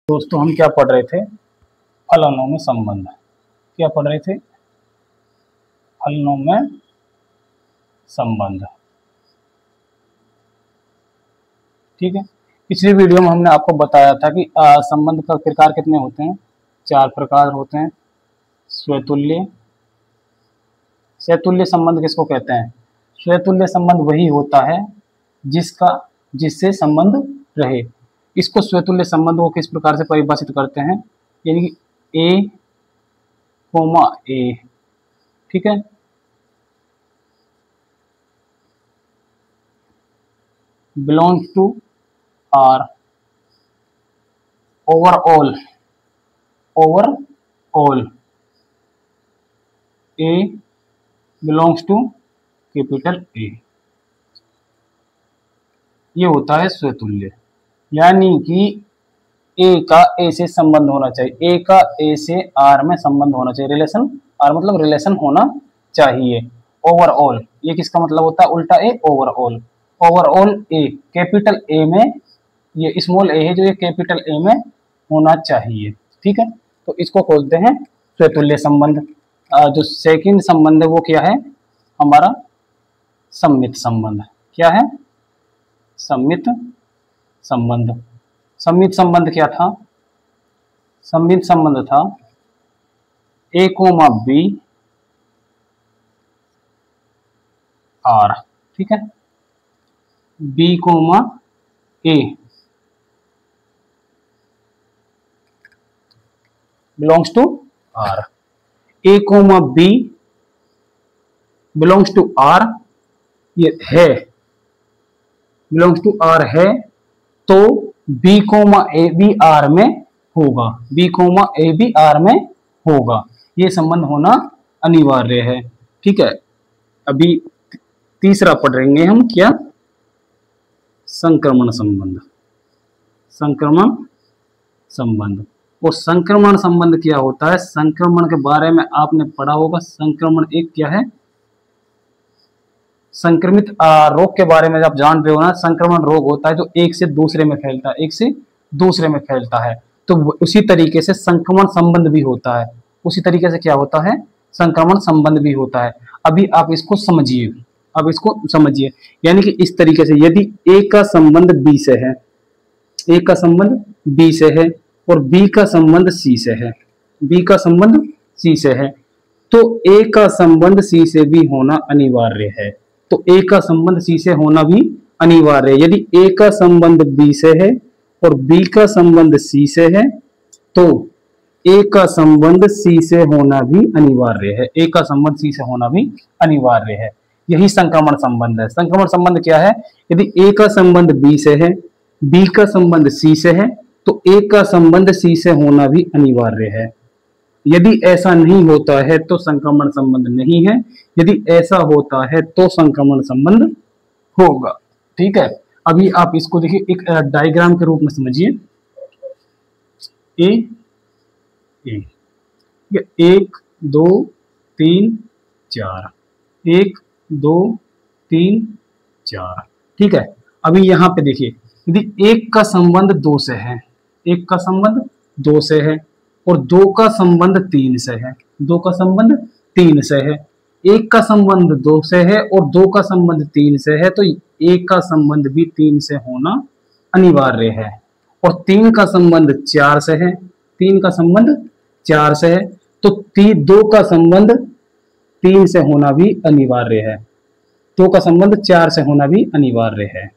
दोस्तों हम क्या पढ़ रहे थे? फलनों में संबंध। क्या पढ़ रहे थे? फलनों में संबंध। ठीक है। पिछली वीडियो में हमने आपको बताया था कि संबंध का प्रकार कितने होते हैं? 4 प्रकार होते हैं। स्वतुल्य। स्वतुल्य संबंध किसको कहते हैं? स्वतुल्य संबंध वही होता है जिससे संबंध रहे। इसको स्वतुल्य संबंध को किस प्रकार से परिभाषित करते हैं? यानी कि ए कोमा ए। ठीक है। Belongs to R overall A belongs to capital A. ये होता है स्वतुल्य। यानी कि ए का ए से संबंध होना चाहिए। ए का ए से आर में संबंध होना चाहिए। रिलेशन, आर मतलब रिलेशन होना चाहिए। ओवरऑल, ये किसका मतलब होता है? उल्टा A overall. Overall A capital A में, ये स्मॉल ए है जो ये कैपिटल ए में होना चाहिए। ठीक है। तो इसको खोलते हैं स्वतुल्य संबंध। जो सेकंड संबंध है वो क्या है हमारा? सम्मित संबंध। क्या है? सम्मित संबंध। सम्मित संबंध क्या था? सम्मित संबंध था ए कोमा बी आर। ठीक है। B comma A belongs to R. A comma B belongs to R, ये है बिलोंग्स टू आर है, तो B comma A B R में होगा। B comma A B R में होगा। ये संबंध होना अनिवार्य है। ठीक है। अभी तीसरा पढ़ेंगे हम। क्या? संक्रमण संबंध। संक्रमण संबंध। वो संक्रमण संबंध क्या होता है? संक्रमण के बारे में आपने पढ़ा होगा। संक्रमण एक क्या है? संक्रमित रोग के बारे में आप जान रहे हो ना। संक्रमण रोग होता है जो एक से दूसरे में फैलता है, एक से दूसरे में फैलता है। तो उसी तरीके से संक्रमण संबंध भी होता है। उसी तरीके से क्या होता है? संक्रमण संबंध भी होता है। अभी आप इसको समझिए। अब इसको समझिए। यानी कि इस तरीके से यदि ए का संबंध बी से है, ए का संबंध बी से है और बी का संबंध सी से है, बी का संबंध सी से है, तो ए का संबंध सी से भी होना अनिवार्य है। तो ए का संबंध सी से होना भी अनिवार्य है। यदि ए का संबंध बी से है और बी का संबंध सी से है, तो ए का संबंध सी से होना भी अनिवार्य है। ए का संबंध सी से होना भी अनिवार्य है। यही संक्रमण संबंध है। संक्रमण संबंध क्या है? यदि ए का संबंध बी से है, बी का संबंध सी से है, तो ए का संबंध सी से होना भी अनिवार्य है। यदि ऐसा नहीं होता है तो संक्रमण संबंध नहीं है। यदि ऐसा होता है तो संक्रमण संबंध होगा। ठीक है। अभी आप इसको देखिए, एक डायग्राम के रूप में समझिए। ए ए 1 2 3 4, 1 2 3 4। ठीक है। अभी यहां पे देखिए, यदि एक का संबंध 2 से है, एक का संबंध 2 से है और 2 का संबंध 3 से है, 2 का संबंध 3 से है, एक का संबंध 2 से है और 2 का संबंध 3 से है, तो एक का संबंध भी 3 से होना अनिवार्य है। और 3 का संबंध 4 से है, 3 का संबंध 4 से है, तो 2 का संबंध 3 से होना भी अनिवार्य है। 2 का संबंध 4 से होना भी अनिवार्य है।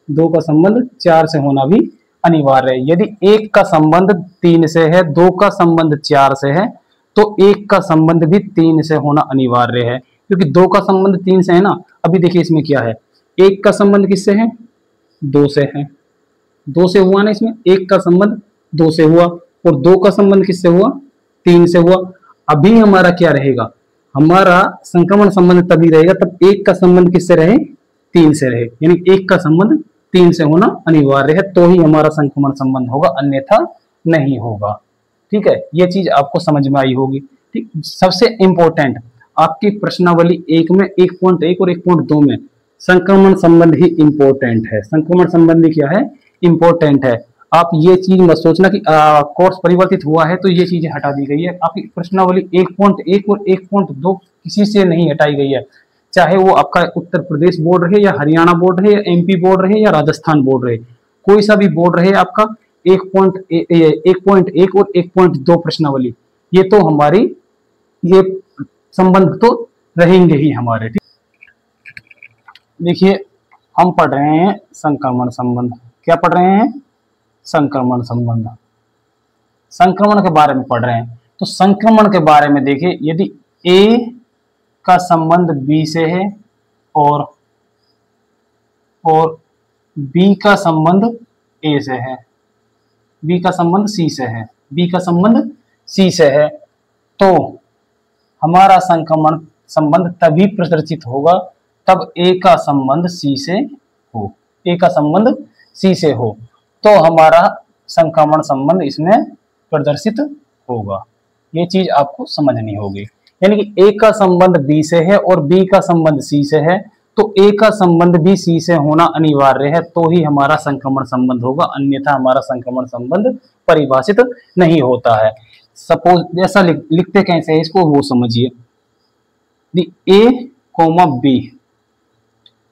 2 का संबंध 4 से होना भी अनिवार्य है। यदि एक का संबंध 3 से है, 2 का संबंध 4 से है, तो एक का संबंध भी 3 से होना अनिवार्य है। क्योंकि 2 का संबंध 3 से है ना। अभी देखिए इसमें क्या है, एक का संबंध किससे है? 2 से है। 2 से हुआ ना, इसमें एक का संबंध 2 से हुआ और 2 का संबंध किससे हुआ? 3 से हुआ। अभी हमारा क्या रहेगा? हमारा संक्रमण संबंध तभी रहेगा तब एक का संबंध किससे रहे? 3 से रहे। यानी एक का संबंध 3 से होना अनिवार्य है, तो ही हमारा संक्रमण संबंध होगा, अन्यथा नहीं होगा। ठीक है। ये चीज आपको समझ में आई होगी। ठीक। सबसे इंपॉर्टेंट आपकी प्रश्नावली 1 में 1.1 और 1.2 में संक्रमण संबंध ही इंपॉर्टेंट है। संक्रमण संबंधी क्या है? इंपॉर्टेंट है। आप ये चीज मत सोचना कि कोर्स परिवर्तित हुआ है तो ये चीजें हटा दी गई है। आपकी प्रश्नावली 1.1 और 1.2 किसी से नहीं हटाई गई है, चाहे वो आपका उत्तर प्रदेश बोर्ड रहे या हरियाणा बोर्ड रहे या एमपी बोर्ड रहे या राजस्थान बोर्ड रहे, कोई सा भी बोर्ड रहे आपका 1.1 और 1.2 प्रश्नावली, ये तो हमारी ये संबंध तो रहेंगे ही हमारे। ठीक, देखिए हम पढ़ रहे हैं संक्रमण संबंध। क्या पढ़ रहे हैं? संक्रमण संबंध। संक्रमण के बारे में पढ़ रहे हैं। तो संक्रमण के बारे में देखिए, यदि ए का संबंध बी से है और बी का संबंध ए से है, बी का संबंध सी से है, बी का संबंध सी से है, तो हमारा संक्रमण संबंध तभी प्रदर्शित होगा तब ए का संबंध सी से हो, ए का संबंध सी से हो, तो हमारा संक्रमण संबंध इसमें प्रदर्शित होगा। ये चीज आपको समझनी होगी। यानी कि ए का संबंध बी से है और बी का संबंध सी से है, तो ए का संबंध भी सी से होना अनिवार्य है, तो ही हमारा संक्रमण संबंध होगा, अन्यथा हमारा संक्रमण संबंध परिभाषित नहीं होता है। सपोज ऐसा लिखते कैसे है इसको वो समझिए। A comma B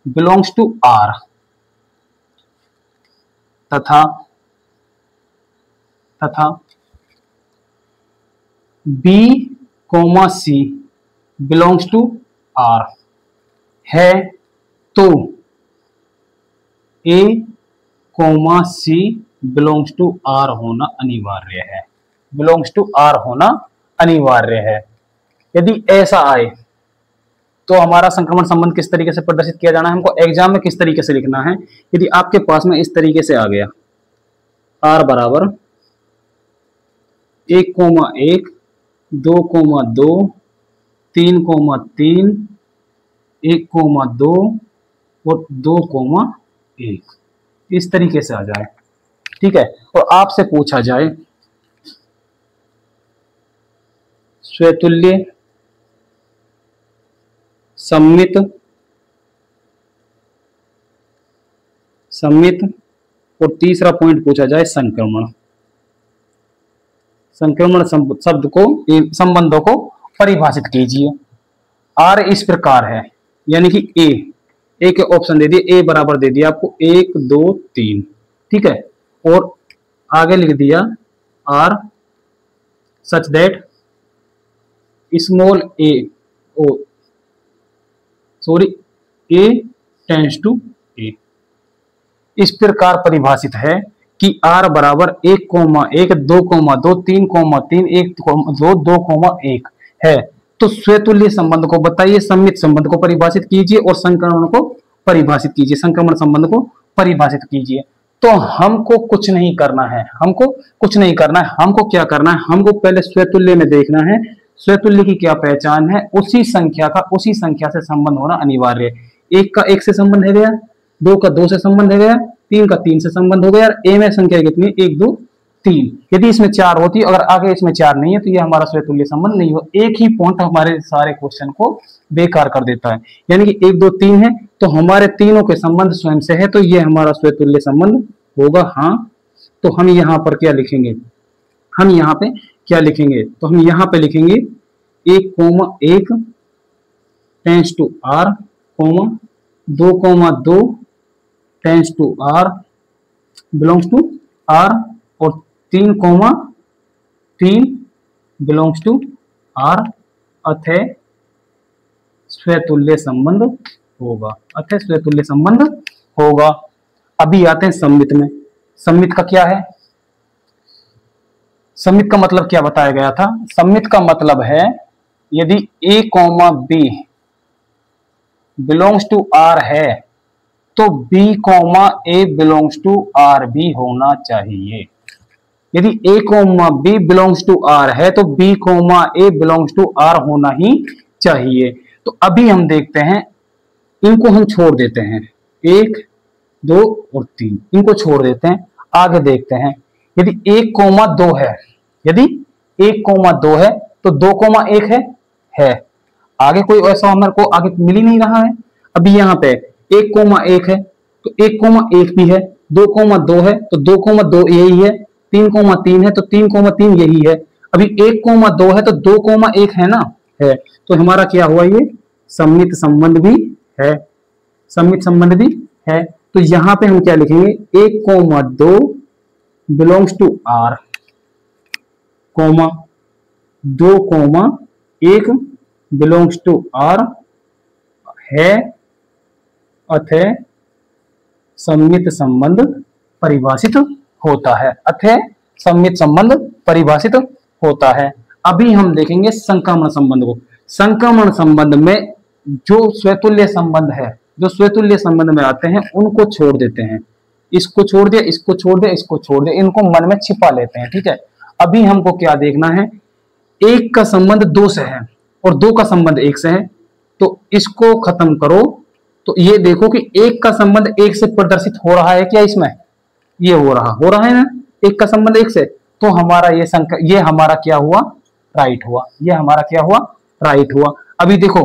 belongs to R तथा B comma C belongs to R है, तो A comma C belongs to R होना अनिवार्य है, बिलोंग्स टू आर होना अनिवार्य है। यदि ऐसा आए तो हमारा संक्रमण संबंध किस तरीके से प्रदर्शित किया जाना है, हमको एग्जाम में किस तरीके से लिखना है। यदि आपके पास में इस तरीके से आ गया, आर बराबर 1,1 2,2 3,3 1,2 और 2,1 इस तरीके से आ जाए, ठीक है। और आपसे पूछा जाए स्वतुल्य सम्मित और तीसरा पॉइंट पूछा जाए संक्रमण शब्द को, संबंधों को परिभाषित कीजिए। आर इस प्रकार है, यानी कि ए के ऑप्शन दे दिए, ए बराबर दे दिया आपको 1 2 3, ठीक है। और आगे लिख दिया R such that small A A tends to A, इस प्रकार परिभाषित है कि R बराबर 1,1 2,2 3,3 1,2 2,1 है। तो स्वतुल्य संबंध को बताइए, सम्मित संबंध को परिभाषित कीजिए और संक्रमण को परिभाषित कीजिए, संक्रमण संबंध को परिभाषित कीजिए। तो हमको कुछ नहीं करना है, हमको कुछ नहीं करना है, हमको क्या करना है, हमको पहले स्वतुल्य में देखना है स्वतुल्य की क्या पहचान है, उसी संख्या का उसी संख्या से संबंध होना अनिवार्य है। 1 का 1 से संबंध है गया, 2 का 2 से संबंध है गया, 3 का 3 से संबंध हो गया। ए में संख्या कितनी, 1 2 3। यदि इसमें 4 होती, अगर आगे इसमें 4 नहीं है तो ये हमारा स्वतुल्य संबंध नहीं हो। एक ही पॉइंट हमारे सारे क्वेश्चन को बेकार कर देता है। यानी कि 1 2 3 है तो हमारे तीनों के संबंध स्वयं से है, तो ये हमारा स्वतुल्य संबंध होगा। हाँ, तो हम यहाँ पर क्या लिखेंगे, हम यहाँ पे क्या लिखेंगे, तो हम यहाँ पे लिखेंगे 1,1 tends to R, 2,2 tends to R belongs to R, और 3,3 बिलोंग्स टू आर, अतः स्वतुल्य संबंध होगा, अतः स्वतुल्य संबंध होगा। अभी आते हैं सम्मित में। सम्मित का क्या है, सम्मित का मतलब क्या बताया गया था। सम्मित का मतलब है यदि A, B belongs to R है तो B, A belongs to R भी होना चाहिए। यदि A, B belongs to R है तो B, A belongs to R होना ही चाहिए। तो अभी हम देखते हैं, इनको हम छोड़ देते हैं, 1 2 और 3 इनको छोड़ देते हैं। आगे देखते हैं, यदि 1,2 है, यदि 1,2 है तो 2,1 है। आगे कोई ऐसा हमारे को आगे मिल ही नहीं रहा है। अभी यहाँ पे 1,1 है तो 1,1 भी है, 2,2 है तो 2,2 यही है, 3,3 है तो 3,3 यही है। अभी 1,2 है तो 2,1 है ना, है। तो हमारा क्या हुआ, ये सममित संबंध भी है, सममित संबंध भी है। तो यहां पे हम क्या लिखेंगे, 1,2 belongs to R, comma 2,1 belongs to R है, अतः सममित संबंध परिभाषित होता है, अतः सममित संबंध परिभाषित होता है। अभी हम देखेंगे संक्रमण संबंध को। संक्रमण संबंध में जो स्वतुल्य संबंध है, जो स्वतुल्य संबंध में आते हैं उनको छोड़ देते हैं, इसको छोड़ दिया, इसको छोड़ दिया, इसको छोड़ दिया, इनको मन में छिपा लेते हैं, ठीक है। अभी हमको क्या देखना है, एक का संबंध दो से है और दो का संबंध एक से है, तो इसको खत्म करो। तो ये देखो कि एक का संबंध एक से प्रदर्शित हो रहा है क्या, इसमें ये हो रहा है ना, एक का संबंध एक से, तो हमारा ये हमारा क्या हुआ, राइट हुआ, ये हमारा क्या हुआ, राइट हुआ। अभी देखो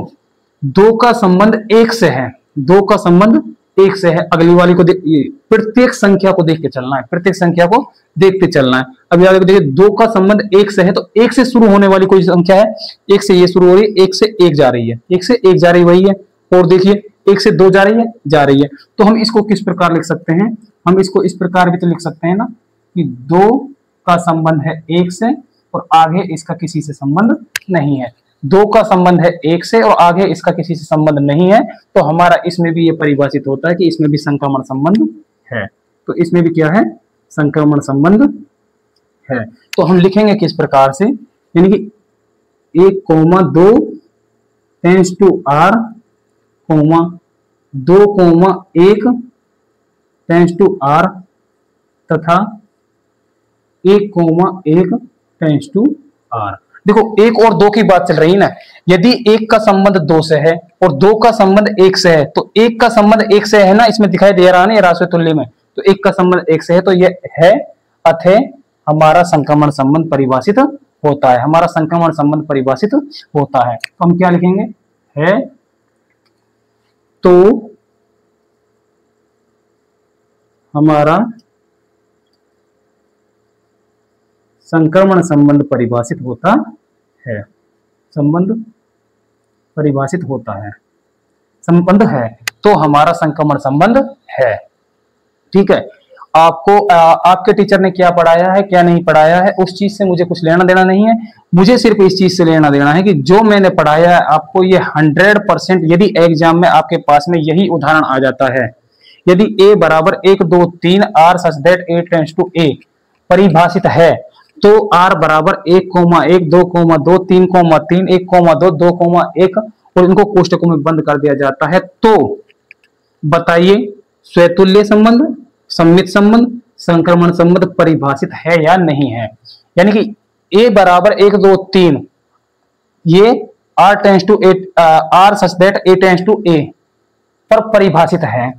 दो का संबंध एक से है, दो का संबंध एक से है, अगली वाली को प्रत्येक संख्या को देख के चलना है, प्रत्येक संख्या को देखते चलना है। अभी आगे देखिए दो का संबंध एक से है, तो एक से शुरू होने वाली कोई संख्या है, एक से ये शुरू हो रही है, एक से एक जा रही है, एक से एक जा रही वही है, और देखिए एक से दो जा रही है। तो हम इसको किस प्रकार लिख सकते हैं, हम इसको इस प्रकार भी तो लिख सकते हैं ना कि दो का संबंध है एक से और आगे इसका किसी से संबंध नहीं है, दो का संबंध है एक से और आगे इसका किसी से संबंध नहीं है, तो हमारा इसमें भी ये परिभाषित होता है कि इसमें भी संक्रमण संबंध है। तो इसमें भी क्या है, संक्रमण संबंध है। तो हम लिखेंगे किस प्रकार से, यानी कि 1,2 tends to R, 2,1 tends to R तथा 1,1 टेंस टू आर। देखो एक और दो की बात चल रही है ना, यदि एक का संबंध दो से है और दो का संबंध एक से है, तो एक का संबंध एक से है ना, इसमें दिखाई दे रहा है ना राशि तुल्य में, तो एक का संबंध एक से है, तो ये है, अतः हमारा संक्रमण संबंध परिभाषित होता है, हमारा संक्रमण संबंध परिभाषित होता है। तो हम क्या लिखेंगे, है तो हमारा संक्रमण संबंध परिभाषित होता है, संबंध परिभाषित होता है, संबंध है तो हमारा संक्रमण संबंध है, ठीक है। आपको आपके टीचर ने क्या पढ़ाया है क्या नहीं पढ़ाया है उस चीज से मुझे कुछ लेना देना नहीं है, मुझे सिर्फ इस चीज से लेना देना है कि जो मैंने पढ़ाया है आपको ये 100%, यदि एग्जाम में आपके पास में यही उदाहरण आ जाता है, यदि a बराबर 1 2 3 r such that a tends to a परिभाषित है, तो r बराबर 1,1 2,2 3,3 1,2 2,1 और इनको कोष्टकों में बंद कर दिया जाता है। तो बताइए स्वतुल्य संबंध, सममित संबंध, संक्रमण संबंध परिभाषित है या नहीं है। यानी कि a बराबर 1 2 3 ये r tends to r such that a tends to a पर परिभाषित है,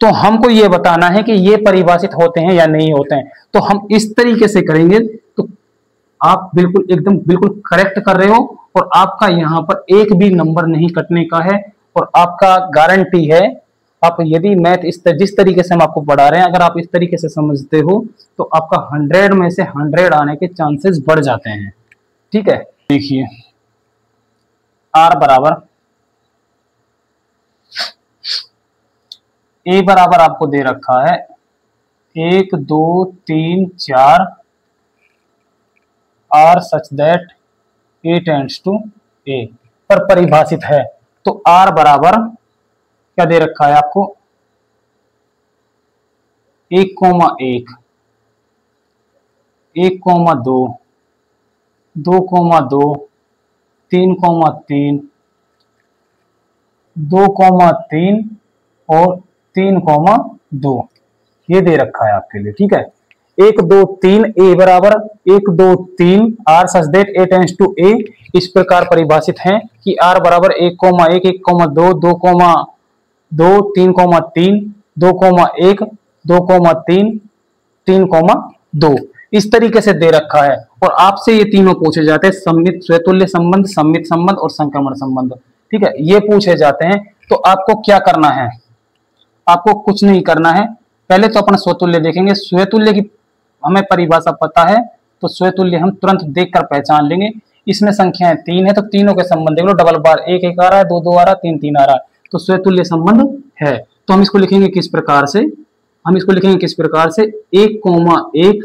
तो हमको ये बताना है कि ये परिभाषित होते हैं या नहीं होते हैं। तो हम इस तरीके से करेंगे तो आप बिल्कुल एकदम बिल्कुल करेक्ट कर रहे हो और आपका यहाँ पर एक भी नंबर नहीं कटने का है और आपका गारंटी है, आप यदि मैथ जिस तरीके से हम आपको पढ़ा रहे हैं अगर आप इस तरीके से समझते हो तो आपका 100 में से 100 आने के चांसेस बढ़ जाते हैं, ठीक है। देखिए r बराबर a बराबर आपको दे रखा है 1 2 3 4 r such that a tends to a पर परिभाषित है। तो r बराबर क्या दे रखा है आपको 1,1 1,2 2,2 3,3 2,3 और 3,2 ये दे रखा है आपके लिए, ठीक है। 1 2 3 a बराबर 1 2 3 r such that a tends to a इस प्रकार परिभाषित है कि r बराबर 1,1 1,2 2,2 3,3 2,1 2,3 3,2 इस तरीके से दे रखा है और आपसे ये तीनों पूछे जाते हैं, सममित स्वतुल्य संबंध, सममित संबंध और संक्रमण संबंध, ठीक है, ये पूछे जाते हैं। तो आपको क्या करना है, आपको कुछ नहीं करना है, पहले तो अपना स्वतुल्य देखेंगे। स्वतुल्य की हमें परिभाषा पता है, तो स्वतुल्य हम तुरंत देखकर पहचान लेंगे। इसमें संख्याएं 3 है, तो तीनों के संबंध देख लो, डबल बार 1 1 आ रहा है, 2 2 आ रहा है, 3 3 आ रहा है, तो स्वतुल्य संबंध है। तो हम इसको लिखेंगे किस प्रकार से, हम इसको लिखेंगे किस प्रकार से, 1,1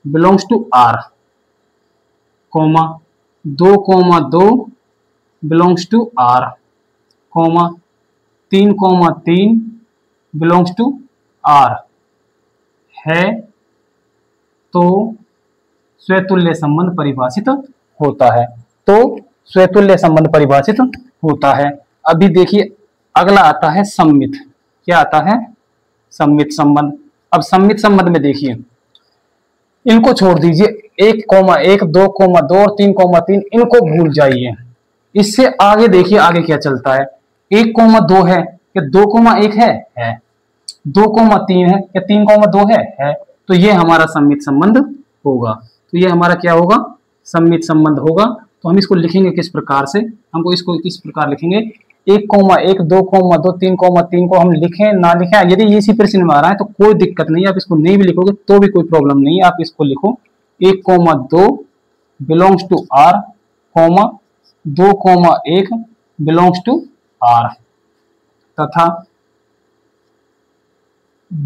belongs to R, comma 2,2 belongs to R, comma 3,3 belongs to R है, तो स्वतुल्य संबंध परिभाषित होता है। तो स्वतुल्य संबंध परिभाषित होता है। अभी देखिए अगला आता है सम्मित। क्या आता है? सम्मित संबंध। अब सम्मित संबंध में देखिए, इनको छोड़ दीजिए, 1,1 2,2 और 3,3 इनको भूल जाइए। इससे आगे देखिए आगे क्या चलता है। 1,2 है या 2,1 है 2,3 है या 3,2 है। तो ये हमारा सम्मित संबंध होगा। तो ये हमारा क्या होगा? सम्मित संबंध होगा। तो हम इसको लिखेंगे किस प्रकार से, हमको इसको किस प्रकार लिखेंगे, 1,1 2,2 3,3 को हम लिखें ना लिखें, यदि इसी प्रश्न में आ रहा है तो कोई दिक्कत नहीं, आप इसको नहीं भी लिखोगे तो भी कोई प्रॉब्लम नहीं है। आप इसको लिखो 1,2 belongs to R, 2,1 belongs to R, तथा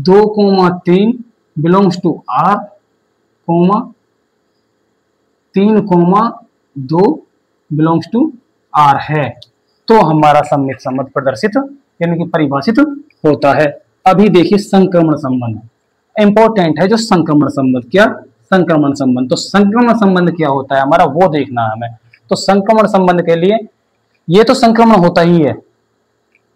2,3 belongs to R, 3,2 belongs to R है। तो हमारा सम्मित संबंध प्रदर्शित यानी कि परिभाषित होता है। अभी देखिए संक्रमण संबंध इंपॉर्टेंट है, जो संक्रमण संबंध, क्या संक्रमण संबंध, तो संक्रमण संबंध क्या होता है हमारा वो देखना है हमें। तो संक्रमण संबंध के लिए ये तो संक्रमण होता ही है,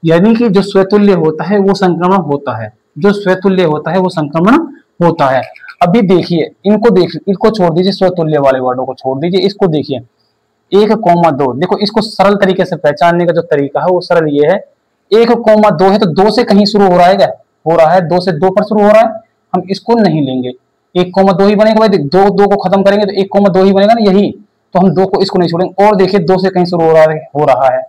यानी कि जो स्वतुल्य होता है वो संक्रमण होता है, जो स्वतुल्य होता है वो संक्रमण होता है। अभी देखिए इनको छोड़ दीजिए, स्वतुल्य वाले वर्डों को छोड़ दीजिए, इसको देखिए 1,2। देखो इसको सरल तरीके से पहचानने का जो तरीका है वो सरल ये है, 1,2 है तो 2 से कहीं शुरू हो रहा है क्या? हो रहा है, 2 से 2 पर शुरू हो रहा है, हम इसको नहीं लेंगे, 1,2 ही बनेगा भाई। 2 को खत्म करेंगे तो 1,2 ही बनेगा ना, यही तो हम 2 को इसको नहीं छोड़ेंगे। और देखिए 2 से कहीं शुरू हो रहा है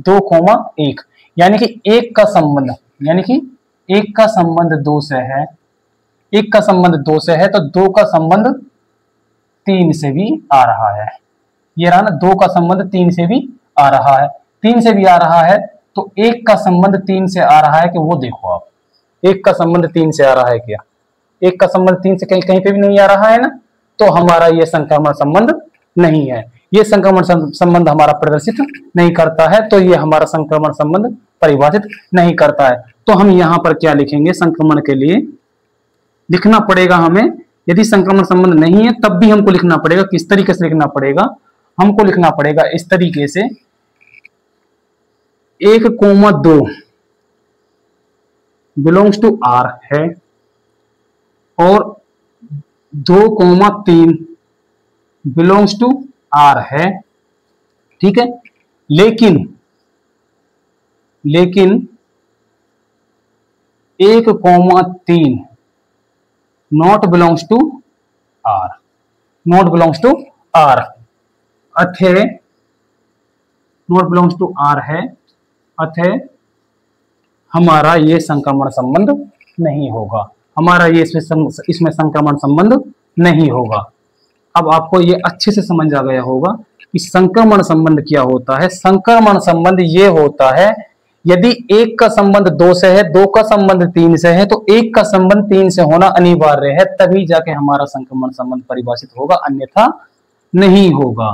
2,1, यानी कि 1 का संबंध, यानी कि 1 का संबंध 2 से है, 1 का संबंध 2 से है, तो 2 का संबंध 3 से भी आ रहा है। ये रहा ना, 2 का संबंध 3 से भी आ रहा है, 3 से भी आ रहा है, तो 1 का संबंध 3 से आ रहा है कि वो देखो आप, 1 का संबंध 3 से आ रहा है क्या? 1 का संबंध 3 से कहीं पे भी नहीं आ रहा है ना, तो हमारा ये संक्रमण संबंध नहीं है, ये संक्रमण संबंध हमारा प्रदर्शित नहीं करता है, तो ये हमारा संक्रमण संबंध परिभाषित नहीं करता है। तो हम यहाँ पर क्या लिखेंगे? संक्रमण के लिए लिखना पड़ेगा हमें, यदि संक्रमण संबंध नहीं है तब भी हमको लिखना पड़ेगा। किस तरीके से लिखना पड़ेगा? हमको लिखना पड़ेगा इस तरीके से, 1,2 बिलोंग्स टू आर है और 2,3 बिलोंग्स टू आर है, ठीक है। लेकिन 1,3 not belongs to R, not belongs to R, अथे नॉट बिलोंग्स टू आर है, अथे हमारा ये संक्रमण संबंध नहीं होगा, हमारा ये इसमें संक्रमण संबंध नहीं होगा। अब आपको ये अच्छे से समझ आ गया होगा कि संक्रमण संबंध क्या होता है। संक्रमण संबंध ये होता है, यदि 1 का संबंध 2 से है, 2 का संबंध 3 से है, तो 1 का संबंध 3 से होना अनिवार्य है, तभी जाके हमारा संक्रमण संबंध परिभाषित होगा, अन्यथा नहीं होगा।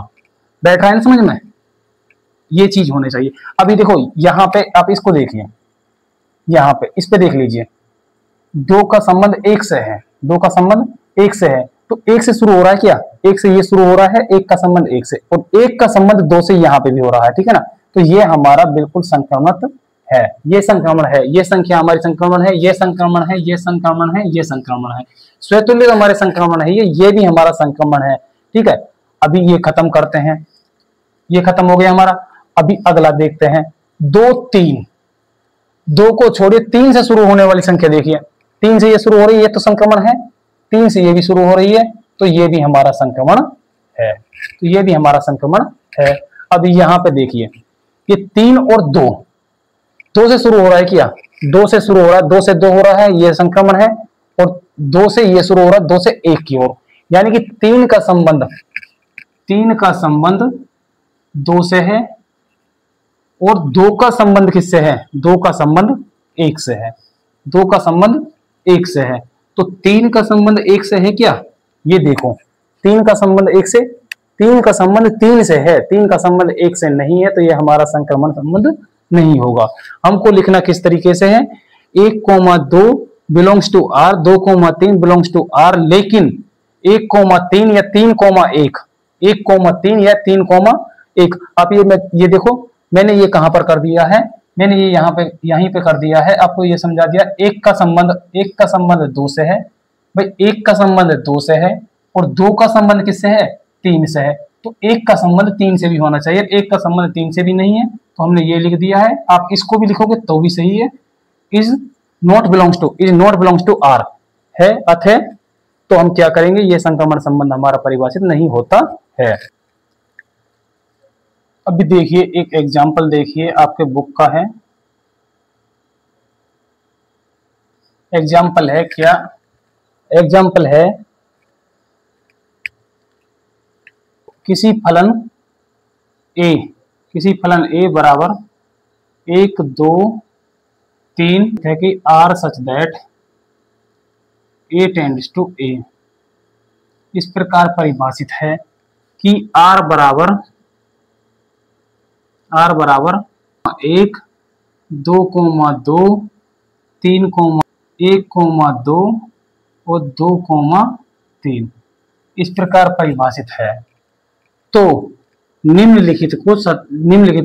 बैठा है ना समझ में? ये चीज होनी चाहिए। अभी देखो यहाँ पे आप इसको देखिए, यहाँ पे इस पे देख लीजिए, 2 का संबंध 1 से है, 2 का संबंध 1 से है, तो 1 से शुरू हो रहा है क्या? 1 से ये शुरू हो रहा है, 1 का संबंध 1 से, और 1 का संबंध 2 से यहाँ पे भी हो रहा है, ठीक है ना। तो ये हमारा बिल्कुल संक्रमण है, ये संक्रमण है, ये संख्या हमारी संक्रमण है, ये संक्रमण है, ये संक्रमण है, ये संक्रमण है, स्वतुल्य हमारे संक्रमण है, ये भी हमारा संक्रमण है, ठीक है। अभी ये खत्म करते हैं, ये खत्म हो गया हमारा। अभी अगला देखते हैं, 2 3, 2 को छोड़िए, 3 से शुरू होने वाली संख्या देखिए, 3 से ये शुरू हो रही है, ये तो संक्रमण है, 3 से ये भी शुरू हो रही है, तो ये भी हमारा संक्रमण है, तो ये भी हमारा संक्रमण है। अभी यहाँ पे देखिए, ये 3 और 2, 2 से शुरू हो रहा है क्या? 2 से शुरू हो रहा है, 2 से 2 हो रहा है, ये संक्रमण है, और 2 से ये शुरू हो रहा है, 2 से 1 की ओर, यानी कि 3 का संबंध 2 से है, और 2 का संबंध किससे है? 2 का संबंध 1 से है। 2 का संबंध 1 से है, तो 3 का संबंध 1 से है क्या? ये देखो, 3 का संबंध 1 से, 3 का संबंध 3 से है, 3 का संबंध 1 से नहीं है, तो ये हमारा संक्रमण संबंध नहीं होगा। हमको लिखना किस तरीके से है? 1,2 belongs to R, 2,3 belongs to R, लेकिन 1,3 या 3,1, 1,3 या 3,1। आप ये देखो, मैंने ये कहां पर कर दिया है? मैंने ये यहीं पे कर दिया है, आपको ये समझा दिया। 1 का संबंध 2 से है भाई, 1 का संबंध 2 से है, और 2 का संबंध किससे है? 3 से है, तो 1 का संबंध 3 से भी होना चाहिए। 1 का संबंध 3 से भी नहीं है, तो हमने ये लिख दिया है। आप इसको भी लिखोगे तो भी सही है। Is not belongs to R है, अतः तो हम क्या करेंगे? ये संक्रमण संबंध हमारा परिभाषित नहीं होता है। अभी देखिए, एक एग्जाम्पल देखिए, आपके बुक का है। एग्जाम्पल है क्या? एग्जाम्पल है, किसी फलन ए बराबर 1, 2, 3 है कि R such that A tends to A. इस प्रकार परिभाषित है कि आर बराबर 1, 2,2, 3,1,2 और 2,3 इस प्रकार परिभाषित है। तो निम्नलिखित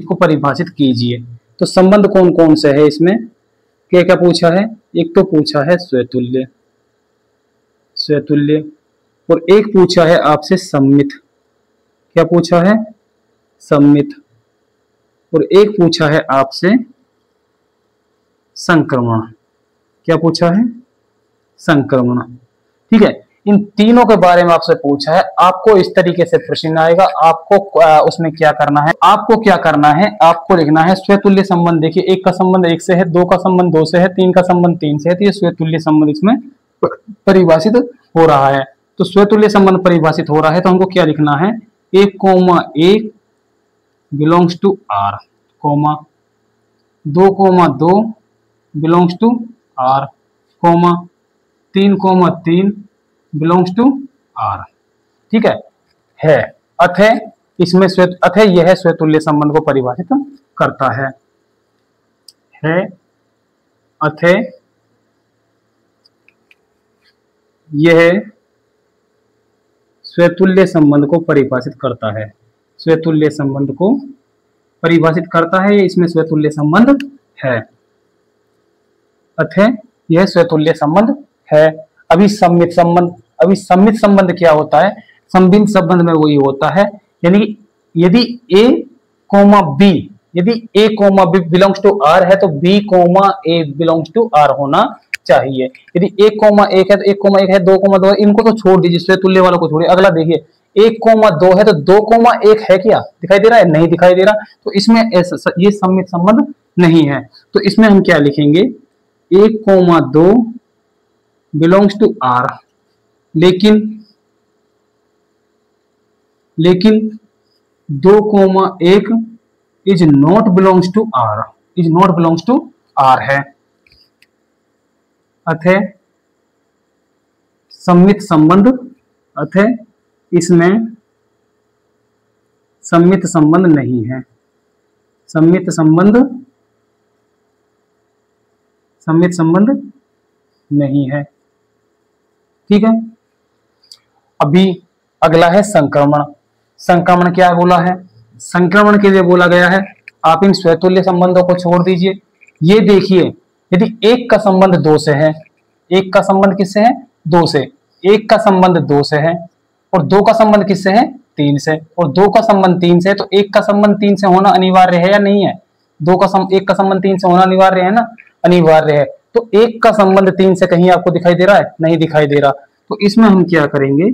को परिभाषित कीजिए। तो संबंध कौन कौन से है इसमें? क्या क्या पूछा है? एक तो पूछा है स्वतुल्य, और एक पूछा है आपसे सम्मित। क्या पूछा है? सम्मित। और एक पूछा है आपसे संक्रमण। क्या पूछा है? संक्रमण। ठीक है, इन तीनों के बारे में आपसे पूछा है। आपको इस तरीके से प्रश्न आएगा, आपको उसमें क्या करना है? आपको लिखना है स्वतुल्य संबंध। देखिए, 1 का संबंध 1 से है, 2 का संबंध 2 से है, 3 का संबंध 3 से है, तो ये स्वतुल्य संबंध इसमें परिभाषित हो रहा है। तो स्वतुल्य संबंध परिभाषित हो रहा है, तो हमको क्या लिखना है? 1,1 belongs to R, 2,2 belongs to R, 3,3 belongs to R. ठीक है। अतः इसमें यह स्वतुल्य संबंध को परिभाषित करता है। अतः यह स्वतुल्य संबंध को परिभाषित करता है। स्वतुल्य संबंध को परिभाषित करता है, इसमें स्वतुल्य संबंध है। अतः यह स्वतुल्य संबंध है। अभी सम्मित संबंध क्या होता है? सम्मित संबंध में वही होता है, यानी यदि a, b belongs to r है, तो b, a belongs to r होना चाहिए। यदि 1,1 है तो 1,1 है, 2,2 है, इनको तो छोड़ दीजिए, स्वतुल्य वालों को छोड़िए। अगला देखिए, 1,2 है तो 2,1 है क्या? दिखाई दे रहा है? नहीं दिखाई दे रहा, तो इसमें ये सम्मित संबंध नहीं है। तो इसमें हम क्या लिखेंगे? 1,2 बिलोंग्स टू आर, लेकिन 2,1 is not belongs to R है। अतः इसमें सम्मित संबंध नहीं है। सम्मित संबंध नहीं है। ठीक है। अभी अगला है संक्रमण। संक्रमण क्या बोला है? संक्रमण के लिए बोला गया है, आप इन स्वतुल्य संबंधों को छोड़ दीजिए। ये देखिए, यदि 1 का संबंध 2 से है, 1 का संबंध किससे है? 2 से। 1 का संबंध 2 से है, और 2 का संबंध किससे है? 3 से। और 2 का संबंध 3 से, तो 1 का संबंध 3 से होना अनिवार्य है या नहीं है? 1 का संबंध 3 से होना अनिवार्य है ना? अनिवार्य है। तो 1 का संबंध 3 से कहीं आपको दिखाई दे रहा है? नहीं दिखाई दे रहा। तो इसमें हम क्या करेंगे?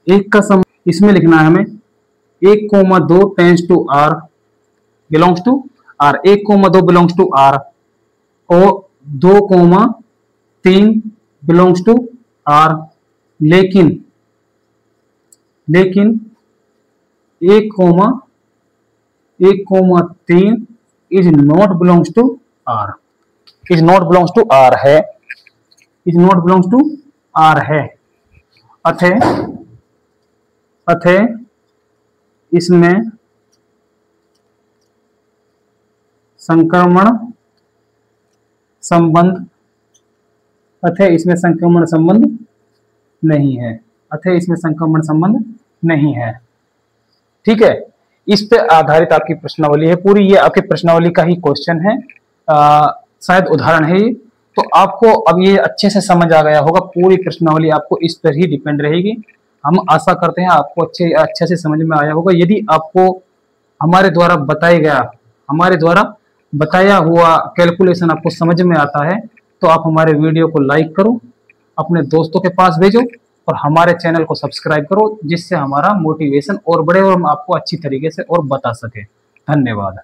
1 का संबंध इसमें लिखना है हमें 1,2 tends to R belongs to R, 1,2 belongs to R और 2,3 बिलोंग्स टू आर, लेकिन 1,3 is not belongs to R, is not belongs to R है, is not belongs to R है। अथे इसमें संक्रमण संबंध, अथे इसमें संक्रमण संबंध नहीं है, अथे इसमें संक्रमण संबंध नहीं है। ठीक है, इस पे आधारित आपकी प्रश्नावली है पूरी, ये आपके प्रश्नावली का ही क्वेश्चन है, शायद उदाहरण है ये। तो आपको अब ये अच्छे से समझ आ गया होगा, पूरी प्रश्नावली आपको इस पर ही डिपेंड रहेगी। हम आशा करते हैं आपको अच्छे से समझ में आया होगा। यदि आपको हमारे द्वारा बताया हुआ कैलकुलेशन आपको समझ में आता है तो आप हमारे वीडियो को लाइक करो, अपने दोस्तों के पास भेजो और हमारे चैनल को सब्सक्राइब करो, जिससे हमारा मोटिवेशन और बढ़े और हम आपको अच्छी तरीके से और बता सके। धन्यवाद।